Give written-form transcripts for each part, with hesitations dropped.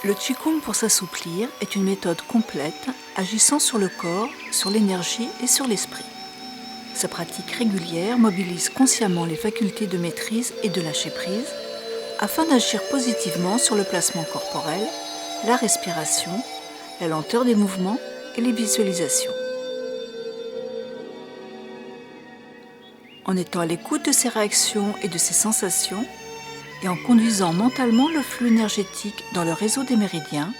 Le Qigong pour s'assouplir est une méthode complète agissant sur le corps, sur l'énergie et sur l'esprit. Sa pratique régulière mobilise consciemment les facultés de maîtrise et de lâcher prise afin d'agir positivement sur le placement corporel, la respiration, la lenteur des mouvements et les visualisations. En étant à l'écoute de ses réactions et de ses sensations, et en conduisant mentalement le flux énergétique dans le réseau des méridiens,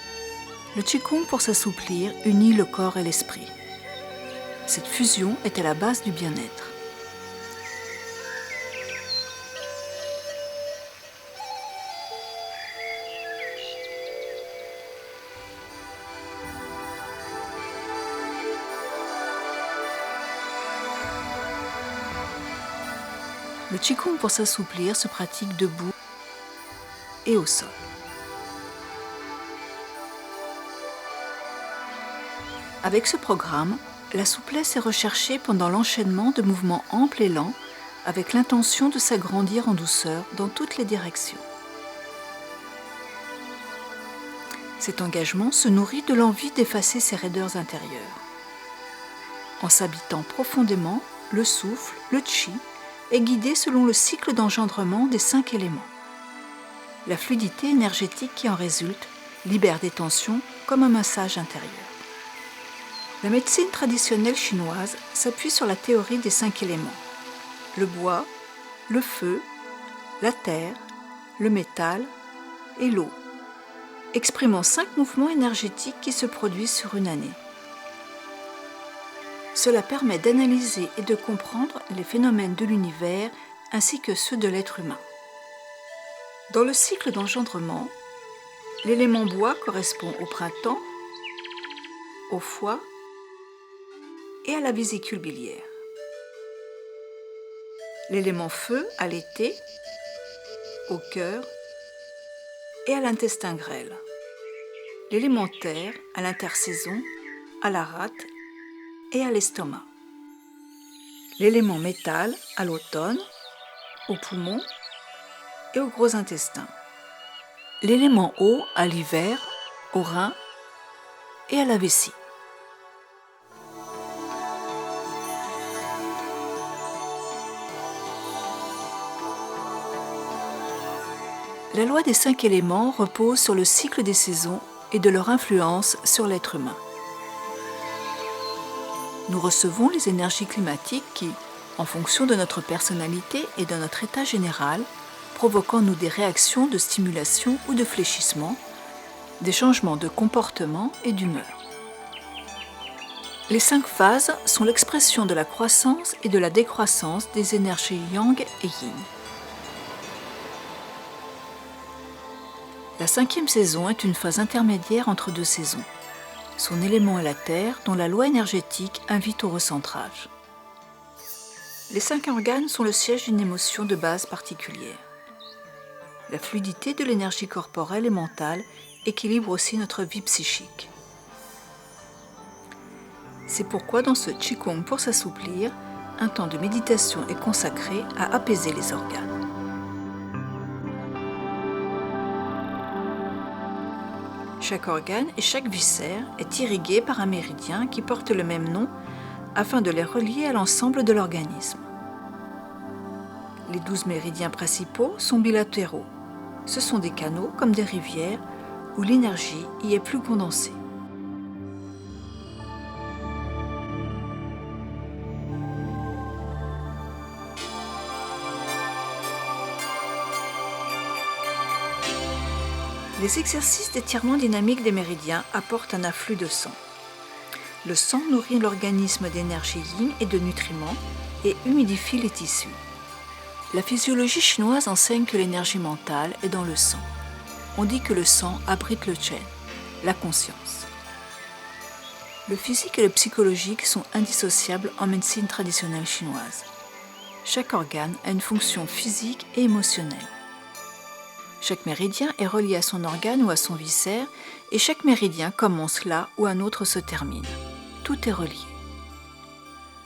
le Qigong pour s'assouplir unit le corps et l'esprit. Cette fusion est à la base du bien-être. Le Qigong pour s'assouplir se pratique debout et au sol. Avec ce programme, la souplesse est recherchée pendant l'enchaînement de mouvements amples et lents avec l'intention de s'agrandir en douceur dans toutes les directions. Cet engagement se nourrit de l'envie d'effacer ses raideurs intérieures. En s'habitant profondément, le souffle, le Qi, est guidé selon le cycle d'engendrement des 5 éléments. La fluidité énergétique qui en résulte libère des tensions comme un massage intérieur. La médecine traditionnelle chinoise s'appuie sur la théorie des 5 éléments. Le bois, le feu, la terre, le métal et l'eau, exprimant 5 mouvements énergétiques qui se produisent sur une année. Cela permet d'analyser et de comprendre les phénomènes de l'univers ainsi que ceux de l'être humain. Dans le cycle d'engendrement, l'élément bois correspond au printemps, au foie et à la vésicule biliaire. L'élément feu à l'été, au cœur et à l'intestin grêle. L'élément terre à l'intersaison, à la rate et à l'estomac. L'élément métal à l'automne, aux poumons et au gros intestin. L'élément eau à l'hiver, aux reins et à la vessie. La loi des 5 éléments repose sur le cycle des saisons et de leur influence sur l'être humain. Nous recevons les énergies climatiques qui, en fonction de notre personnalité et de notre état général, provoquent en nous des réactions de stimulation ou de fléchissement, des changements de comportement et d'humeur. Les 5 phases sont l'expression de la croissance et de la décroissance des énergies yang et yin. La 5e saison est une phase intermédiaire entre 2 saisons. Son élément est la terre, dont la loi énergétique invite au recentrage. Les 5 organes sont le siège d'une émotion de base particulière. La fluidité de l'énergie corporelle et mentale équilibre aussi notre vie psychique. C'est pourquoi dans ce Qigong pour s'assouplir, un temps de méditation est consacré à apaiser les organes. Chaque organe et chaque viscère est irrigué par un méridien qui porte le même nom afin de les relier à l'ensemble de l'organisme. Les 12 méridiens principaux sont bilatéraux. Ce sont des canaux comme des rivières où l'énergie y est plus condensée. Les exercices d'étirement dynamique des méridiens apportent un afflux de sang. Le sang nourrit l'organisme d'énergie yin et de nutriments et humidifie les tissus. La physiologie chinoise enseigne que l'énergie mentale est dans le sang. On dit que le sang abrite le Chen, la conscience. Le physique et le psychologique sont indissociables en médecine traditionnelle chinoise. Chaque organe a une fonction physique et émotionnelle. Chaque méridien est relié à son organe ou à son viscère et chaque méridien commence là où un autre se termine. Tout est relié.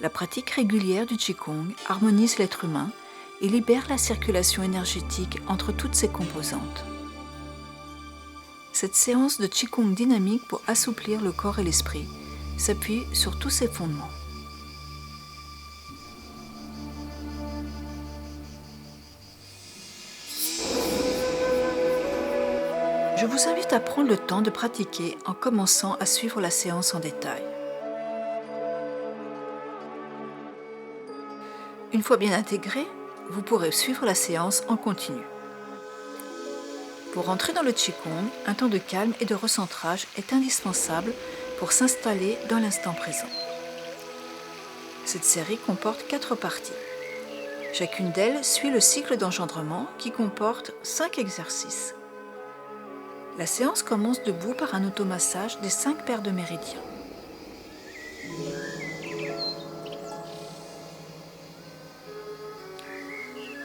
La pratique régulière du Qigong harmonise l'être humain et libère la circulation énergétique entre toutes ses composantes. Cette séance de Qigong dynamique pour assouplir le corps et l'esprit s'appuie sur tous ces fondements. Je vous invite à prendre le temps de pratiquer en commençant à suivre la séance en détail. Une fois bien intégré, vous pourrez suivre la séance en continu. Pour entrer dans le Qigong, un temps de calme et de recentrage est indispensable pour s'installer dans l'instant présent. Cette série comporte 4 parties. Chacune d'elles suit le cycle d'engendrement qui comporte 5 exercices. La séance commence debout par un automassage des 5 paires de méridiens.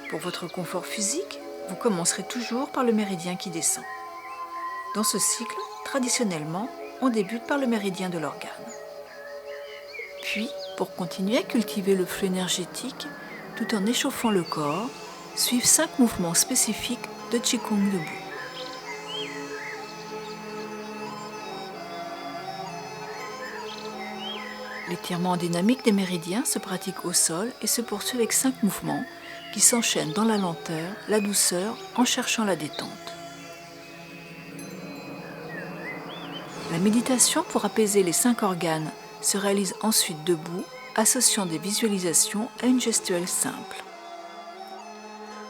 Pour votre confort physique, vous commencerez toujours par le méridien qui descend. Dans ce cycle, traditionnellement, on débute par le méridien de l'organe. Puis, pour continuer à cultiver le flux énergétique, tout en échauffant le corps, suivent 5 mouvements spécifiques de Qigong debout. L'étirement dynamique des méridiens se pratique au sol et se poursuit avec 5 mouvements qui s'enchaînent dans la lenteur, la douceur, en cherchant la détente. La méditation pour apaiser les 5 organes se réalise ensuite debout, associant des visualisations à une gestuelle simple.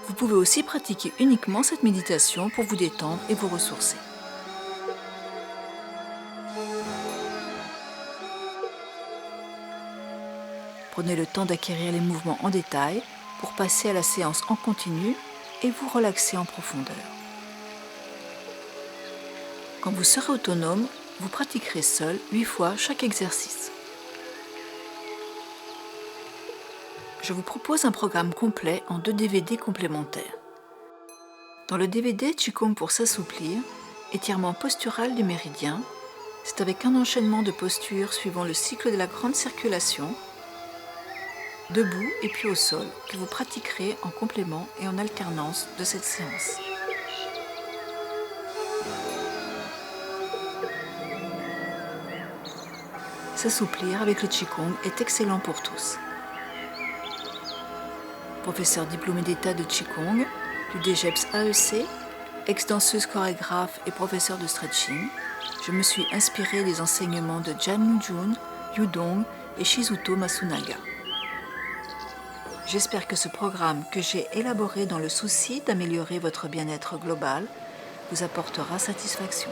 Vous pouvez aussi pratiquer uniquement cette méditation pour vous détendre et vous ressourcer. Prenez le temps d'acquérir les mouvements en détail pour passer à la séance en continu et vous relaxer en profondeur. Quand vous serez autonome, vous pratiquerez seul 8 fois chaque exercice. Je vous propose un programme complet en 2 DVD complémentaires. Dans le DVD Qigong pour s'assouplir, étirement postural du méridien, c'est avec un enchaînement de postures suivant le cycle de la grande circulation, debout et puis au sol, que vous pratiquerez en complément et en alternance de cette séance. S'assouplir avec le Qigong est excellent pour tous. Professeur diplômé d'état de Qigong, du DGEPS AEC, ex-danseuse chorégraphe et professeur de stretching, je me suis inspirée des enseignements de Jan Nujun, Yudong et Shizuto Masunaga. J'espère que ce programme que j'ai élaboré dans le souci d'améliorer votre bien-être global vous apportera satisfaction.